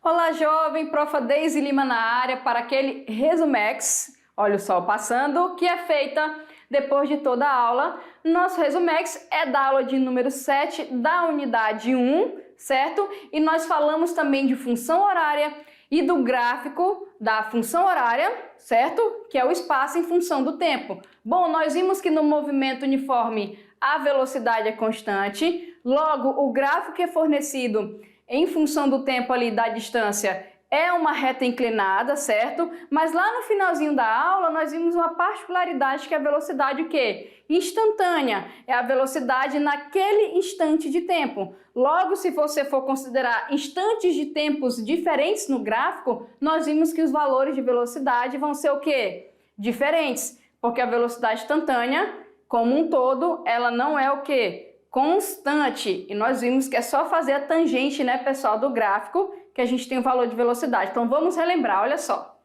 Olá, jovem, Profa Deise Lima na área para aquele Resumex, olha o sol passando, que é feita depois de toda a aula. Nosso Resumex é da aula de número 7 da unidade 1, certo? E nós falamos também de função horária e do gráfico da função horária, certo? Que é o espaço em função do tempo. Bom, nós vimos que no movimento uniforme a velocidade é constante, logo o gráfico que é fornecido em função do tempo ali da distância é uma reta inclinada, certo? Mas lá no finalzinho da aula nós vimos uma particularidade que é a velocidade o quê? Instantânea, é a velocidade naquele instante de tempo. Logo, se você for considerar instantes de tempos diferentes no gráfico, nós vimos que os valores de velocidade vão ser o quê? Diferentes, porque a velocidade instantânea, como um todo, ela não é o quê? Constante, e nós vimos que é só fazer a tangente, né, pessoal, do gráfico, que a gente tem o valor de velocidade. Então vamos relembrar, olha só.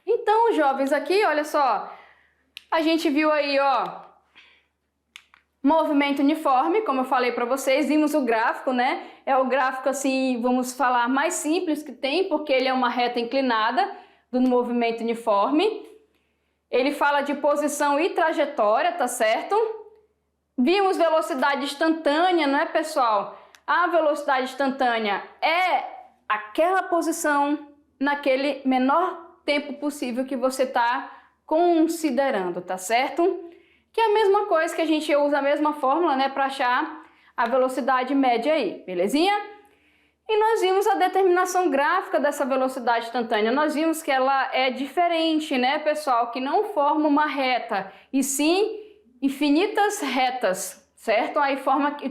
Então, jovens, aqui, olha só, a gente viu aí, ó, movimento uniforme, como eu falei para vocês, vimos o gráfico, né? É o gráfico, assim, vamos falar, mais simples que tem, porque ele é uma reta inclinada do movimento uniforme. Ele fala de posição e trajetória, tá certo? Vimos velocidade instantânea, não é, pessoal? A velocidade instantânea é aquela posição naquele menor tempo possível que você está considerando, tá certo? Que é a mesma coisa que a gente usa a mesma fórmula, né, para achar a velocidade média aí, belezinha? E nós vimos a determinação gráfica dessa velocidade instantânea. Nós vimos que ela é diferente, né, pessoal? Que não forma uma reta, e sim infinitas retas, certo? Aí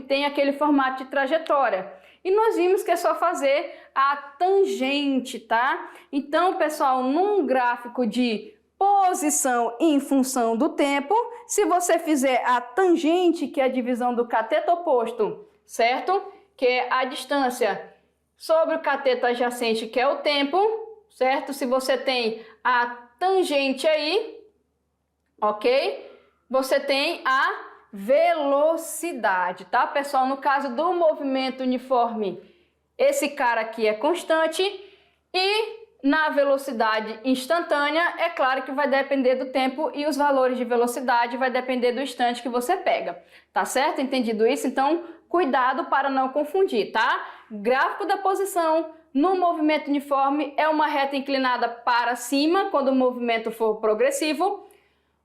tem aquele formato de trajetória. E nós vimos que é só fazer a tangente, tá? Então, pessoal, num gráfico de posição em função do tempo, se você fizer a tangente, que é a divisão do cateto oposto, certo? Que é a distância sobre o cateto adjacente, que é o tempo, certo? Se você tem a tangente aí, ok? Você tem a velocidade, tá, pessoal? No caso do movimento uniforme, esse cara aqui é constante, e na velocidade instantânea, é claro que vai depender do tempo, e os valores de velocidade vai depender do instante que você pega, tá certo? Entendido isso? Então, cuidado para não confundir, tá? Gráfico da posição no movimento uniforme é uma reta inclinada para cima, quando o movimento for progressivo,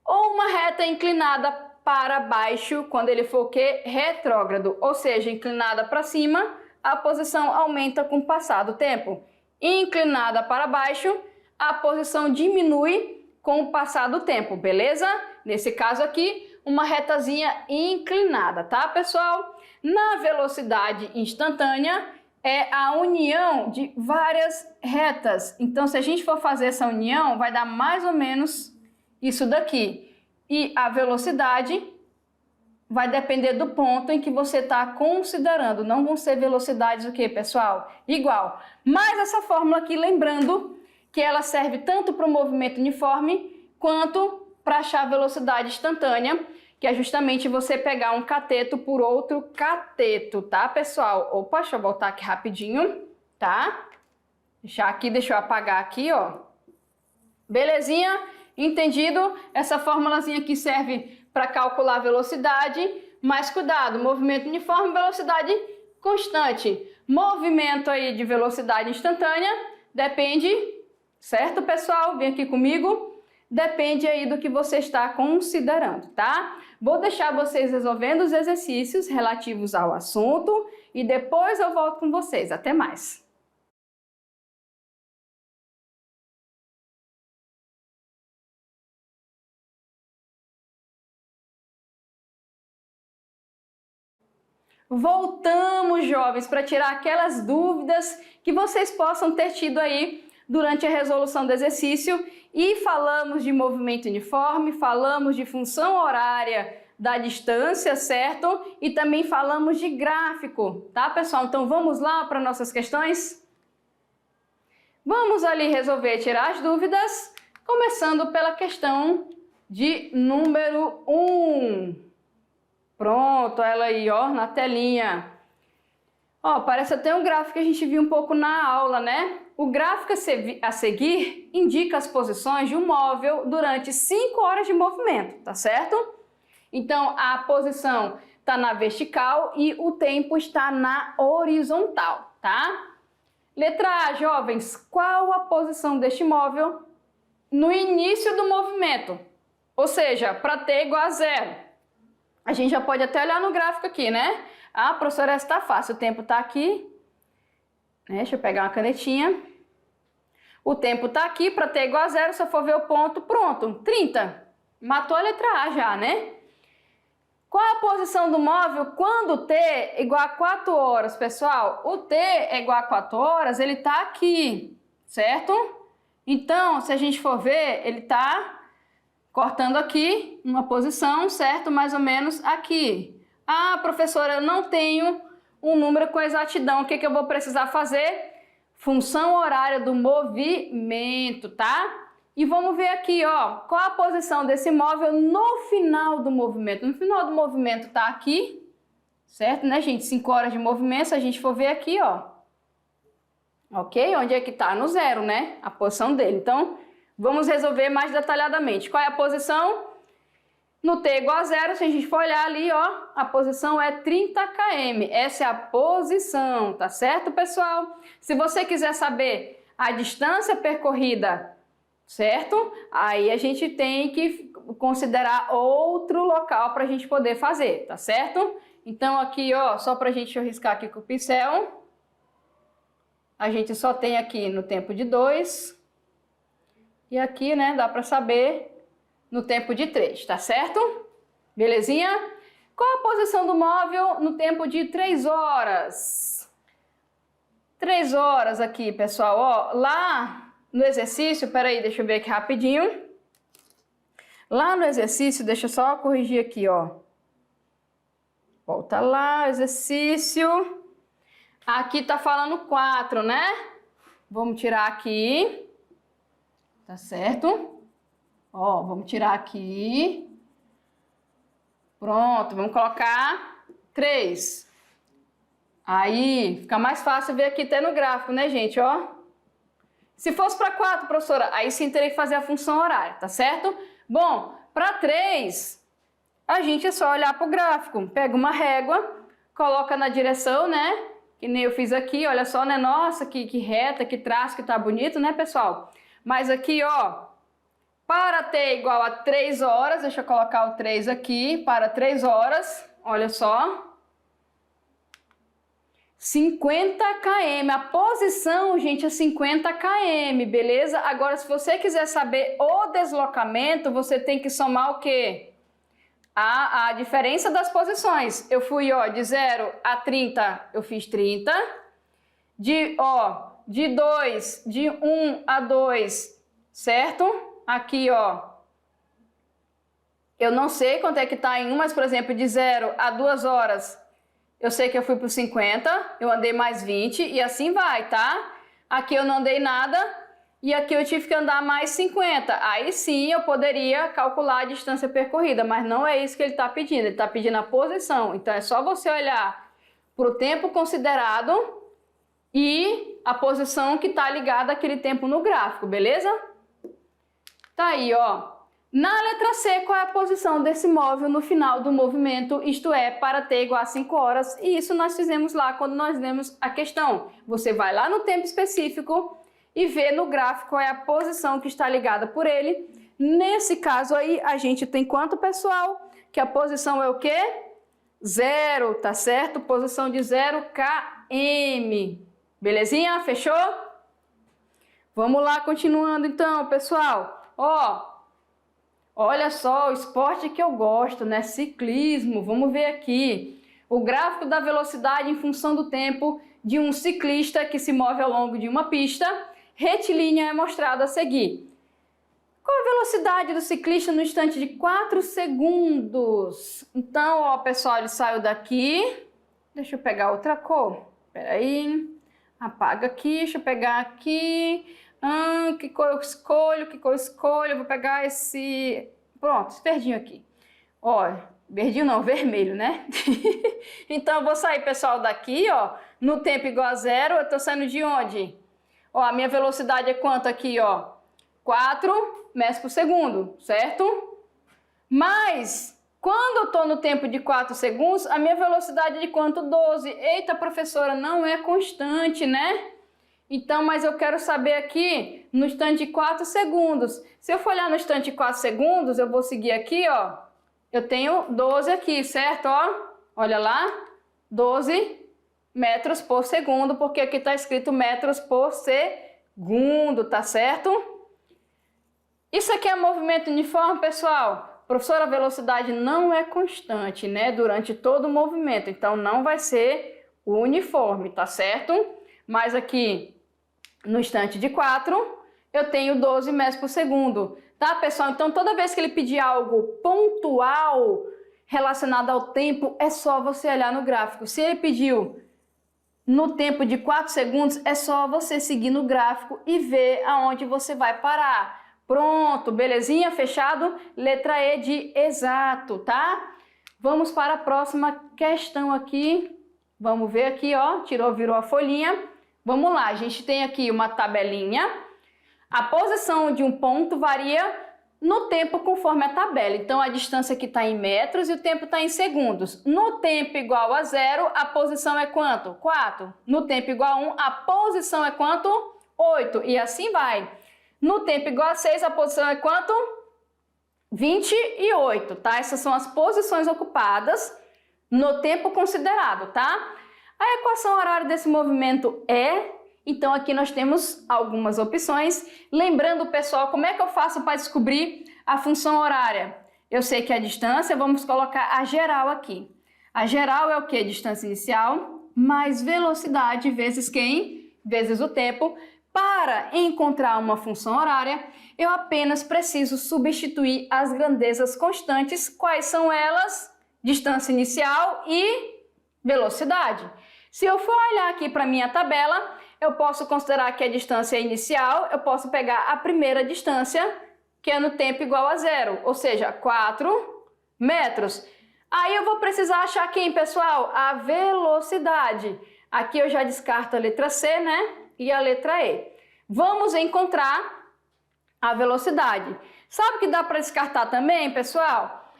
ou uma reta inclinada para baixo, quando ele for o quê? Retrógrado, ou seja, inclinada para cima, a posição aumenta com o passar do tempo. Inclinada para baixo, a posição diminui com o passar do tempo, beleza? Nesse caso aqui, uma retazinha inclinada, tá, pessoal? Na velocidade instantânea, é a união de várias retas. Então, se a gente for fazer essa união, vai dar mais ou menos isso daqui. E a velocidade vai depender do ponto em que você está considerando. Não vão ser velocidades o quê, pessoal? Igual. Mas essa fórmula aqui, lembrando que ela serve tanto para o movimento uniforme quanto para achar a velocidade instantânea, que é justamente você pegar um cateto por outro cateto, tá, pessoal? Opa, deixa eu voltar aqui rapidinho, tá? Deixa eu apagar aqui, ó. Belezinha? Entendido? Essa formulazinha aqui serve para calcular a velocidade, mas cuidado, movimento uniforme, velocidade constante. Movimento aí de velocidade instantânea depende, certo, pessoal? Vem aqui comigo. Depende aí do que você está considerando, tá? Vou deixar vocês resolvendo os exercícios relativos ao assunto e depois eu volto com vocês. Até mais! Voltamos, jovens, para tirar aquelas dúvidas que vocês possam ter tido aí durante a resolução do exercício, e falamos de movimento uniforme, falamos de função horária da distância, certo? E também falamos de gráfico, tá, pessoal? Então vamos lá para nossas questões? Vamos ali resolver tirar as dúvidas, começando pela questão de número 1. Pronto, ela aí, ó, na telinha. Ó, parece até um gráfico que a gente viu um pouco na aula, né? O gráfico a seguir indica as posições de um móvel durante 5 horas de movimento, tá certo? Então, a posição está na vertical e o tempo está na horizontal, tá? Letra A, jovens, qual a posição deste móvel no início do movimento? Ou seja, para t igual a 0. A gente já pode até olhar no gráfico aqui, né? Ah, professora, essa está fácil, o tempo está aqui. Deixa eu pegar uma canetinha. O tempo está aqui, para t igual a 0, se eu for ver o ponto, pronto, 30. Matou a letra A já, né? Qual é a posição do móvel quando t é igual a 4 horas, pessoal? O t é igual a 4 horas, ele está aqui, certo? Então, se a gente for ver, ele está cortando aqui uma posição, certo? Mais ou menos aqui. Ah, professora, eu não tenho um número com exatidão. O que que eu vou precisar fazer? Função horária do movimento, tá? E vamos ver aqui, ó, qual a posição desse móvel no final do movimento. No final do movimento tá aqui, certo, né, gente? 5 horas de movimento, se a gente for ver aqui, ó. Ok? Onde é que tá? No 0, né? A posição dele. Então, vamos resolver mais detalhadamente. Qual é a posição? No t igual a 0, se a gente for olhar ali, ó, a posição é 30 km. Essa é a posição, tá certo, pessoal? Se você quiser saber a distância percorrida, certo? Aí a gente tem que considerar outro local para a gente poder fazer, tá certo? Então aqui, ó, só para a gente riscar aqui com o pincel, a gente só tem aqui no tempo de 2 e aqui, né, dá para saber no tempo de 3, tá certo? Belezinha? Qual a posição do móvel no tempo de 3 horas? 3 horas aqui, pessoal, ó, lá no exercício, peraí, deixa eu ver aqui rapidinho. Lá no exercício, deixa eu só corrigir aqui, ó. Volta lá, exercício. Aqui tá falando 4, né? Vamos tirar aqui. Tá certo? Ó, vamos tirar aqui. Pronto, vamos colocar 3. Aí, fica mais fácil ver aqui até no gráfico, né, gente, ó? Se fosse para 4, professora, aí sim teria que fazer a função horária, tá certo? Bom, para 3, a gente é só olhar para o gráfico. Pega uma régua, coloca na direção, né? Que nem eu fiz aqui, olha só, né? Nossa, que reta, que traço, que tá bonito, né, pessoal? Mas aqui, ó, para t igual a 3 horas, deixa eu colocar o 3 aqui, para 3 horas, olha só. 50 km, a posição, gente, é 50 km, beleza? Agora, se você quiser saber o deslocamento, você tem que somar o quê? A diferença das posições. Eu fui, ó, de 0 a 30, eu fiz 30. De 1 a 2, certo? Aqui, ó, eu não sei quanto é que tá em 1, mas, por exemplo, de 0 a 2 horas, eu sei que eu fui para os 50, eu andei mais 20 e assim vai, tá? Aqui eu não andei nada e aqui eu tive que andar mais 50. Aí sim eu poderia calcular a distância percorrida, mas não é isso que ele está pedindo. Ele está pedindo a posição. Então é só você olhar para o tempo considerado e a posição que está ligada àquele tempo no gráfico, beleza? Tá aí, ó. Na letra C, qual é a posição desse móvel no final do movimento, isto é, para t igual a 5 horas, e isso nós fizemos lá quando nós lemos a questão. Você vai lá no tempo específico e vê no gráfico qual é a posição que está ligada por ele. Nesse caso aí, a gente tem quanto, pessoal? Que a posição é o quê? 0, tá certo? Posição de 0 km. Belezinha? Fechou? Vamos lá, continuando então, pessoal. Ó, olha só, o esporte que eu gosto, né? Ciclismo. Vamos ver aqui. O gráfico da velocidade em função do tempo de um ciclista que se move ao longo de uma pista retilínea é mostrado a seguir. Qual a velocidade do ciclista no instante de 4 segundos? Então, ó, pessoal, ele saiu daqui. Deixa eu pegar outra cor. Espera aí. Apaga aqui, deixa eu pegar aqui. Que cor eu escolho? Que cor eu escolho? Eu vou pegar esse... Pronto, esse verdinho aqui. Ó, verdinho não, vermelho, né? Então eu vou sair, pessoal, daqui, ó. No tempo igual a 0, eu tô saindo de onde? Ó, a minha velocidade é quanto aqui, ó? 4 metros por segundo, certo? Mas... quando eu estou no tempo de 4 segundos, a minha velocidade é de quanto? 12. Eita, professora, não é constante, né? Então, mas eu quero saber aqui no instante de 4 segundos. Se eu for olhar no instante de 4 segundos, eu vou seguir aqui, ó. Eu tenho 12 aqui, certo? Ó, olha lá, 12 metros por segundo, porque aqui está escrito metros por segundo, tá certo? Isso aqui é movimento uniforme, pessoal? Professora, a velocidade não é constante, né? Durante todo o movimento, então não vai ser uniforme, tá certo? Mas aqui, no instante de 4, eu tenho 12 metros por segundo, tá, pessoal? Então, toda vez que ele pedir algo pontual relacionado ao tempo, é só você olhar no gráfico. Se ele pediu no tempo de 4 segundos, é só você seguir no gráfico e ver aonde você vai parar. Pronto, belezinha? Fechado? Letra E de exato, tá? Vamos para a próxima questão aqui. Vamos ver aqui, ó. Tirou, virou a folhinha. Vamos lá, a gente tem aqui uma tabelinha. A posição de um ponto varia no tempo conforme a tabela. Então, a distância aqui está em metros e o tempo está em segundos. No tempo igual a 0, a posição é quanto? 4. No tempo igual a 1, a posição é quanto? 8. E assim vai. No tempo igual a 6, a posição é quanto? 28, tá? Essas são as posições ocupadas no tempo considerado, tá? A equação horária desse movimento é... Então, aqui nós temos algumas opções. Lembrando, pessoal, como é que eu faço para descobrir a função horária? Eu sei que a distância, vamos colocar a geral aqui. A geral é o quê? Distância inicial mais velocidade vezes quem? Vezes o tempo. Para encontrar uma função horária, eu apenas preciso substituir as grandezas constantes. Quais são elas? Distância inicial e velocidade. Se eu for olhar aqui para a minha tabela, eu posso considerar que a distância inicial, eu posso pegar a primeira distância, que é no tempo igual a 0, ou seja, 4 metros. Aí eu vou precisar achar quem, pessoal? A velocidade. Aqui eu já descarto a letra C, né? E a letra E. Vamos encontrar a velocidade. Sabe que dá para descartar também, pessoal?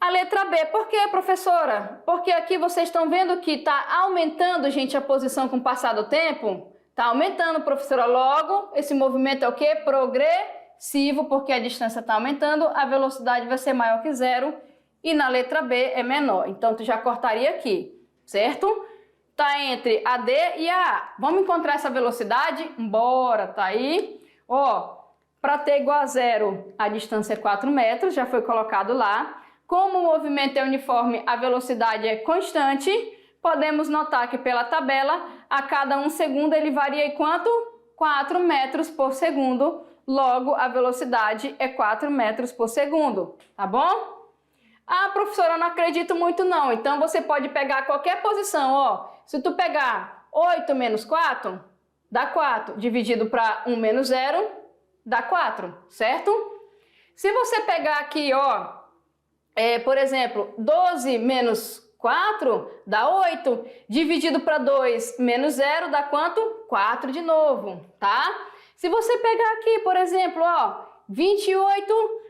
A letra B. Por quê, professora? Porque aqui vocês estão vendo que está aumentando, gente, a posição com o passar do tempo. Está aumentando, professora. Logo, esse movimento é o quê? Progressivo, porque a distância está aumentando, a velocidade vai ser maior que 0 e na letra B é menor. Então, tu já cortaria aqui, certo? Tá entre a D e a A. Vamos encontrar essa velocidade? Bora, tá aí. Ó, para T igual a 0, a distância é 4 metros, já foi colocado lá. Como o movimento é uniforme, a velocidade é constante. Podemos notar que pela tabela, a cada 1 segundo ele varia em quanto? 4 metros por segundo. Logo, a velocidade é 4 metros por segundo, tá bom? Ah, professora, eu não acredito muito não. Então, você pode pegar qualquer posição, ó. Se tu pegar 8 menos 4, dá 4. Dividido para 1 menos 0, dá 4, certo? Se você pegar aqui, ó, por exemplo, 12 menos 4 dá 8. Dividido para 2 menos 0 dá quanto? 4 de novo, tá? Se você pegar aqui, por exemplo, ó, 28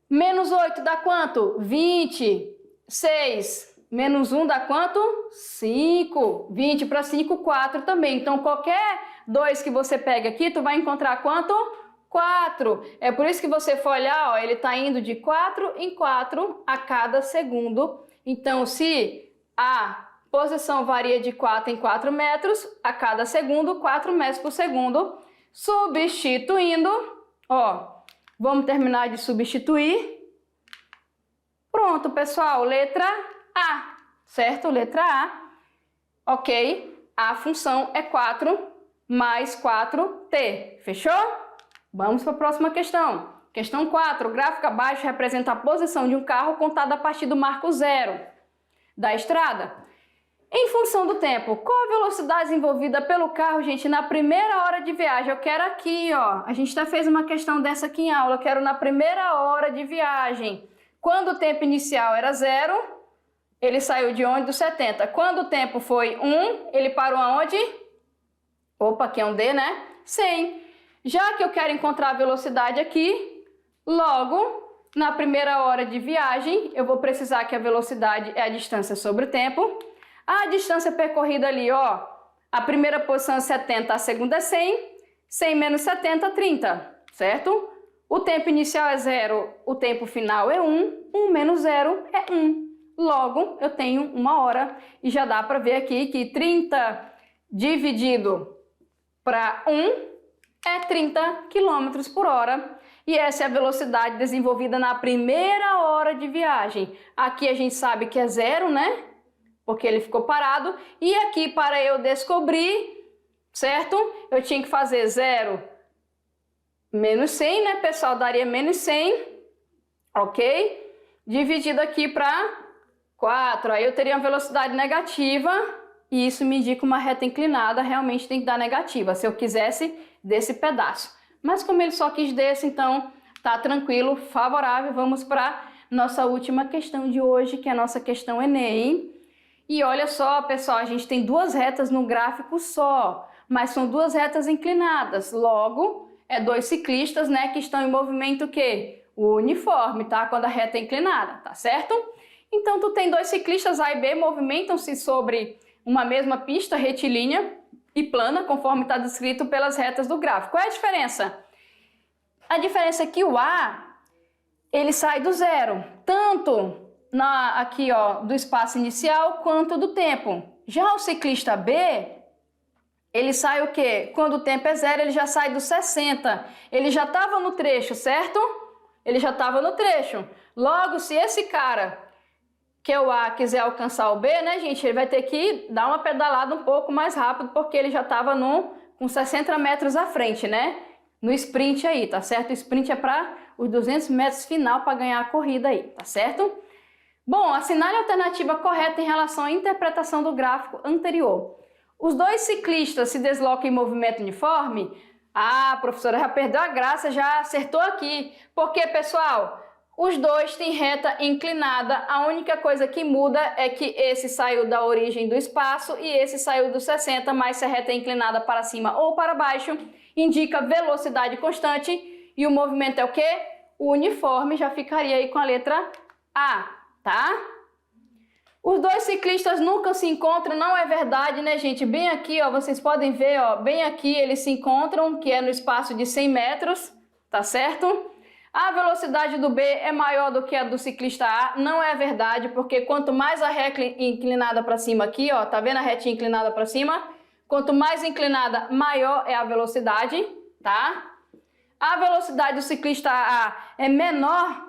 menos 8 dá quanto? 20. 6 menos 1 dá quanto? 5. 20 para 5, 4 também. Então, qualquer 2 que você pega aqui, tu vai encontrar quanto? 4. É por isso que você for olhar, ó, ele está indo de 4 em 4 a cada segundo. Então, se a posição varia de 4 em 4 metros a cada segundo, 4 metros por segundo, substituindo, ó, vamos terminar de substituir. Pronto, pessoal, letra A, certo? Letra A, ok? A função é 4 mais 4t, fechou? Vamos para a próxima questão. Questão 4. O gráfico abaixo representa a posição de um carro contada a partir do marco 0 da estrada. Em função do tempo, qual a velocidade desenvolvida pelo carro, gente, na primeira hora de viagem? Eu quero aqui, ó, a gente já fez uma questão dessa aqui em aula, eu quero na primeira hora de viagem. Quando o tempo inicial era 0, ele saiu de onde? Do 70. Quando o tempo foi 1, ele parou aonde? Opa, aqui é um D, né? 100. Já que eu quero encontrar a velocidade aqui, logo, na primeira hora de viagem, eu vou precisar que a velocidade é a distância sobre o tempo. A distância percorrida ali, ó, a primeira posição é 70, a segunda é 100, 100 menos 70, 30, certo? O tempo inicial é 0, o tempo final é 1, 1 menos 0 é 1. Logo, eu tenho 1 hora e já dá para ver aqui que 30 dividido para 1 é 30 km por hora. E essa é a velocidade desenvolvida na primeira hora de viagem. Aqui a gente sabe que é 0, né? Porque ele ficou parado, e aqui para eu descobrir, certo? Eu tinha que fazer 0 menos 100, né, pessoal? Daria menos 100, ok? Dividido aqui para 4, aí eu teria uma velocidade negativa, e isso me indica uma reta inclinada, realmente tem que dar negativa, se eu quisesse desse pedaço. Mas como ele só quis desse, então tá tranquilo, favorável. Vamos para nossa última questão de hoje, que é a nossa questão Enem. E olha só, pessoal, a gente tem duas retas no gráfico só, mas são duas retas inclinadas. Logo, é dois ciclistas, né, que estão em movimento o quê? Uniforme, tá? Quando a reta é inclinada, tá certo? Então, tu tem dois ciclistas A e B, movimentam-se sobre uma mesma pista retilínea e plana, conforme está descrito pelas retas do gráfico. Qual é a diferença? A diferença é que o A, ele sai do 0, tanto aqui, ó, do espaço inicial quanto do tempo. Já o ciclista B, ele sai o quê? Quando o tempo é 0, ele já sai do 60. Ele já estava no trecho, certo? Ele já estava no trecho. Logo, se esse cara, que é o A, quiser alcançar o B, né, gente, ele vai ter que dar uma pedalada um pouco mais rápido, porque ele já estava com 60 metros à frente, né? No sprint aí, tá certo? O sprint é para os 200 metros final para ganhar a corrida aí, tá certo? Bom, assinale a alternativa correta em relação à interpretação do gráfico anterior. Os dois ciclistas se deslocam em movimento uniforme? Ah, professora, já perdeu a graça, já acertou aqui. Porque, pessoal, os dois têm reta inclinada. A única coisa que muda é que esse saiu da origem do espaço e esse saiu do 60, mas se a reta é inclinada para cima ou para baixo, indica velocidade constante. E o movimento é o quê? O uniforme, já ficaria aí com a letra A. Tá? Os dois ciclistas nunca se encontram, não é verdade, né, gente? Bem aqui, ó, vocês podem ver, ó, bem aqui eles se encontram, que é no espaço de 100 metros, tá certo? A velocidade do B é maior do que a do ciclista A, não é verdade, porque quanto mais a reta inclinada para cima aqui, ó, tá vendo a retinha inclinada para cima? Quanto mais inclinada, maior é a velocidade, tá? A velocidade do ciclista A é menor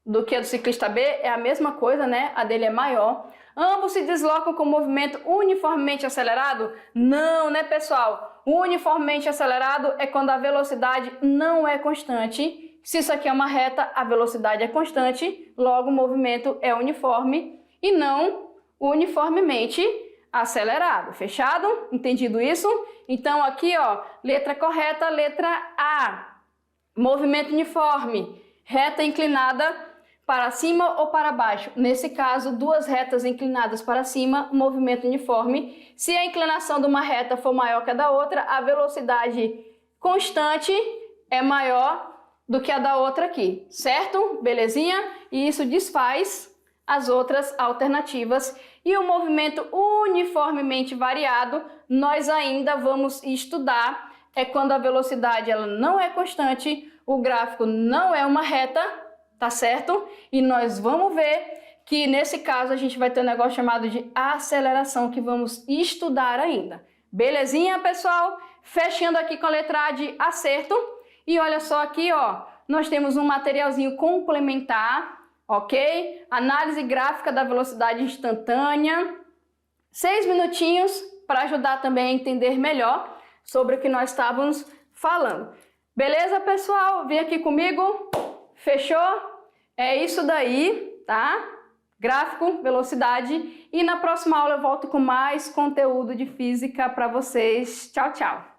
do que a do ciclista B, é a mesma coisa, né? A dele é maior. Ambos se deslocam com movimento uniformemente acelerado? Não, né, pessoal? Uniformemente acelerado é quando a velocidade não é constante. Se isso aqui é uma reta, a velocidade é constante, logo o movimento é uniforme e não uniformemente acelerado. Fechado? Entendido isso? Então aqui, ó, letra correta, letra A. Movimento uniforme, reta inclinada para cima ou para baixo. Nesse caso, duas retas inclinadas para cima, movimento uniforme. Se a inclinação de uma reta for maior que a da outra, a velocidade constante é maior do que a da outra aqui, certo? Belezinha? E isso desfaz as outras alternativas. E o movimento uniformemente variado, nós ainda vamos estudar. É quando a velocidade ela não é constante, o gráfico não é uma reta, tá certo? E nós vamos ver que nesse caso a gente vai ter um negócio chamado de aceleração que vamos estudar ainda. Belezinha, pessoal? Fechando aqui com a letra A de acerto. E olha só aqui, ó, nós temos um materialzinho complementar, ok? Análise gráfica da velocidade instantânea. 6 minutinhos para ajudar também a entender melhor sobre o que nós estávamos falando. Beleza, pessoal? Vem aqui comigo. Fechou? É isso daí, tá? Gráfico, velocidade E na próxima aula eu volto com mais conteúdo de física para vocês. Tchau, tchau!